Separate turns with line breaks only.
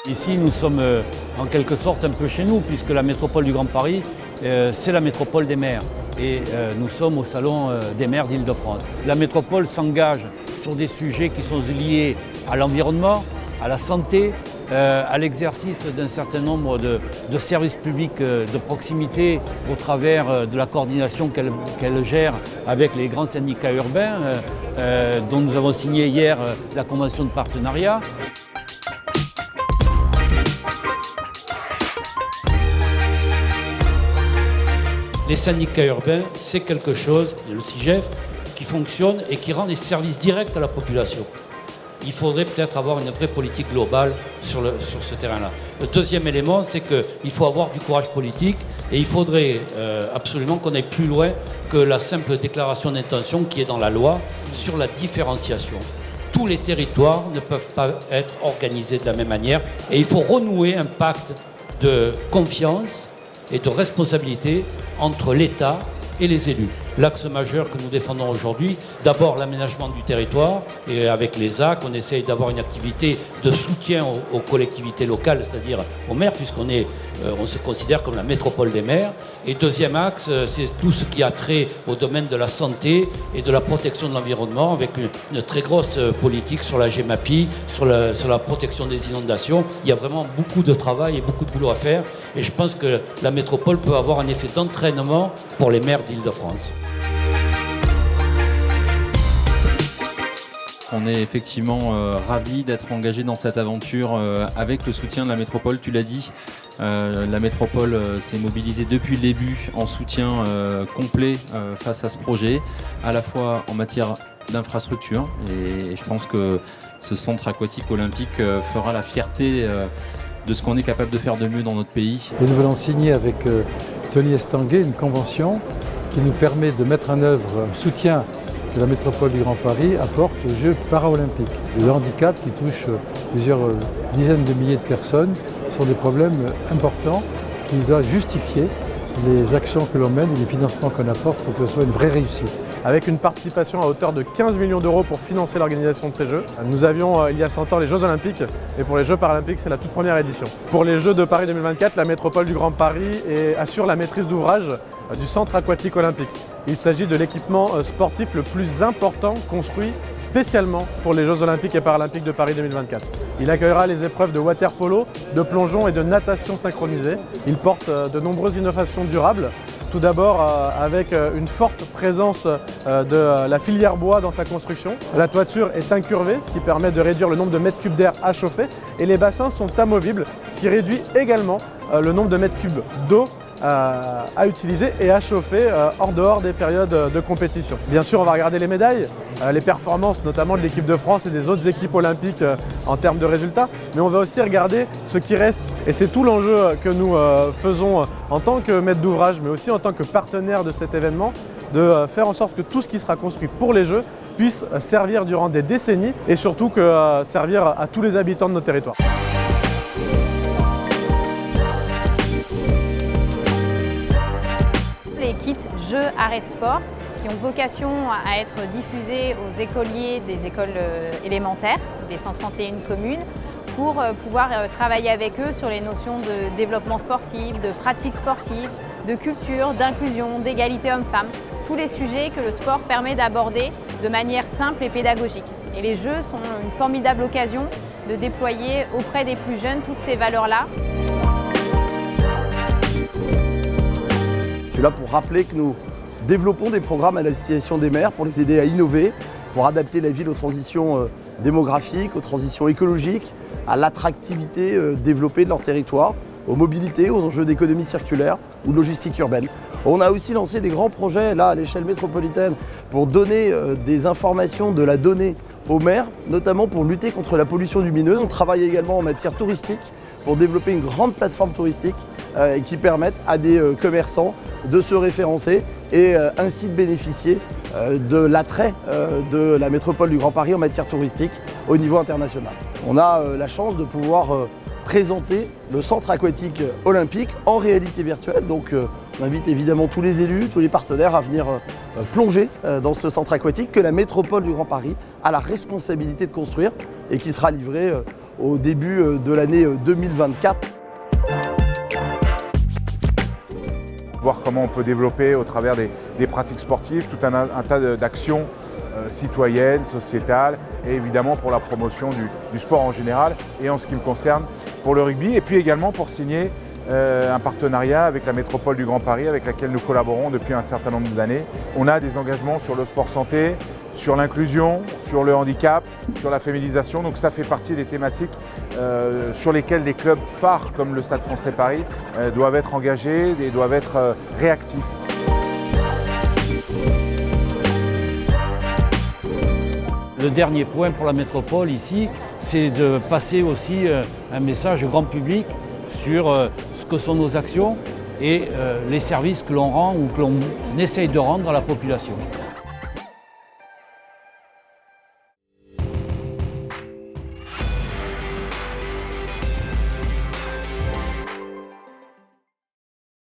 Ici, nous sommes en quelque sorte un peu chez nous, puisque la métropole du Grand Paris, c'est la métropole des maires. Et nous sommes au Salon des maires d'Île-de-France. La métropole s'engage sur des sujets qui sont liés à l'environnement, à la santé, à l'exercice d'un certain nombre de services publics de proximité au travers de la coordination qu'elle gère avec les grands syndicats urbains dont nous avons signé hier la convention de partenariat. Les syndicats urbains, c'est quelque chose, le SIGEF, qui fonctionne et qui rend des services directs à la population. Il faudrait peut-être avoir une vraie politique globale sur ce terrain-là. Le deuxième élément, c'est qu'il faut avoir du courage politique et il faudrait absolument qu'on aille plus loin que la simple déclaration d'intention qui est dans la loi sur la différenciation. Tous les territoires ne peuvent pas être organisés de la même manière et il faut renouer un pacte de confiance et de responsabilité entre l'État et les élus. L'axe majeur que nous défendons aujourd'hui, d'abord l'aménagement du territoire, et avec les AC, on essaye d'avoir une activité de soutien aux collectivités locales, c'est-à-dire aux maires, on se considère comme la métropole des maires. Et deuxième axe, c'est tout ce qui a trait au domaine de la santé et de la protection de l'environnement, avec une très grosse politique sur la GEMAPI, sur la protection des inondations. Il y a vraiment beaucoup de travail et beaucoup de boulot à faire, et je pense que la métropole peut avoir un effet d'entraînement pour les maires d'Île-de-France.
On est effectivement ravis d'être engagés dans cette aventure avec le soutien de la métropole, tu l'as dit. La métropole s'est mobilisée depuis le début en soutien complet face à ce projet, à la fois en matière d'infrastructure, et je pense que ce centre aquatique olympique fera la fierté de ce qu'on est capable de faire de mieux dans notre pays.
Et nous venons signer avec Tony Estanguet une convention qui nous permet de mettre en œuvre un soutien que la métropole du Grand Paris apporte aux Jeux paralympiques. Le handicap qui touche plusieurs dizaines de milliers de personnes sont des problèmes importants qui doivent justifier les actions que l'on mène et les financements qu'on apporte pour que ce soit une vraie réussite.
Avec une participation à hauteur de 15 millions d'euros pour financer l'organisation de ces Jeux. Nous avions il y a 100 ans les Jeux Olympiques et pour les Jeux Paralympiques c'est la toute première édition. Pour les Jeux de Paris 2024, la métropole du Grand Paris assure la maîtrise d'ouvrage du centre aquatique olympique. Il s'agit de l'équipement sportif le plus important construit spécialement pour les Jeux Olympiques et Paralympiques de Paris 2024. Il accueillera les épreuves de water-polo, de plongeon et de natation synchronisée. Il porte de nombreuses innovations durables. Tout d'abord avec une forte présence de la filière bois dans sa construction. La toiture est incurvée, ce qui permet de réduire le nombre de mètres cubes d'air à chauffer. Et les bassins sont amovibles, ce qui réduit également le nombre de mètres cubes d'eau à utiliser et à chauffer hors dehors des périodes de compétition. Bien sûr, on va regarder les médailles, les performances notamment de l'équipe de France et des autres équipes olympiques en termes de résultats, mais on va aussi regarder ce qui reste. Et c'est tout l'enjeu que nous faisons en tant que maître d'ouvrage, mais aussi en tant que partenaire de cet événement, de faire en sorte que tout ce qui sera construit pour les Jeux puisse servir durant des décennies et surtout servir à tous les habitants de nos territoires.
Les kits Jeux Arts et Sport qui ont vocation à être diffusés aux écoliers des écoles élémentaires des 131 communes pour pouvoir travailler avec eux sur les notions de développement sportif, de pratique sportive, de culture, d'inclusion, d'égalité homme-femme. Tous les sujets que le sport permet d'aborder de manière simple et pédagogique. Et les Jeux sont une formidable occasion de déployer auprès des plus jeunes toutes ces valeurs-là.
Je suis là pour rappeler que nous développons des programmes à destination des maires pour les aider à innover, pour adapter la ville aux transitions démographiques, aux transitions écologiques, à l'attractivité développée de leur territoire, aux mobilités, aux enjeux d'économie circulaire ou de logistique urbaine. On a aussi lancé des grands projets là à l'échelle métropolitaine pour donner des informations, de la donnée aux maires, notamment pour lutter contre la pollution lumineuse. On travaille également en matière touristique pour développer une grande plateforme touristique qui permette à des commerçants de se référencer et ainsi de bénéficier de l'attrait de la métropole du Grand Paris en matière touristique au niveau international. On a la chance de pouvoir présenter le centre aquatique olympique en réalité virtuelle. Donc on invite évidemment tous les élus, tous les partenaires à venir plonger dans ce centre aquatique que la métropole du Grand Paris a la responsabilité de construire et qui sera livré au début de l'année 2024.
Voir comment on peut développer au travers des pratiques sportives tout un tas d'actions citoyennes, sociétales et évidemment pour la promotion du sport en général et en ce qui me concerne pour le rugby et puis également pour signer un partenariat avec la métropole du Grand Paris avec laquelle nous collaborons depuis un certain nombre d'années. On a des engagements sur le sport santé, sur l'inclusion, sur le handicap, sur la féminisation, donc ça fait partie des thématiques sur lesquelles les clubs phares comme le Stade Français Paris doivent être engagés et doivent être réactifs.
Le dernier point pour la métropole ici, c'est de passer aussi un message au grand public sur ce que sont nos actions et les services que l'on rend ou que l'on essaye de rendre à la population.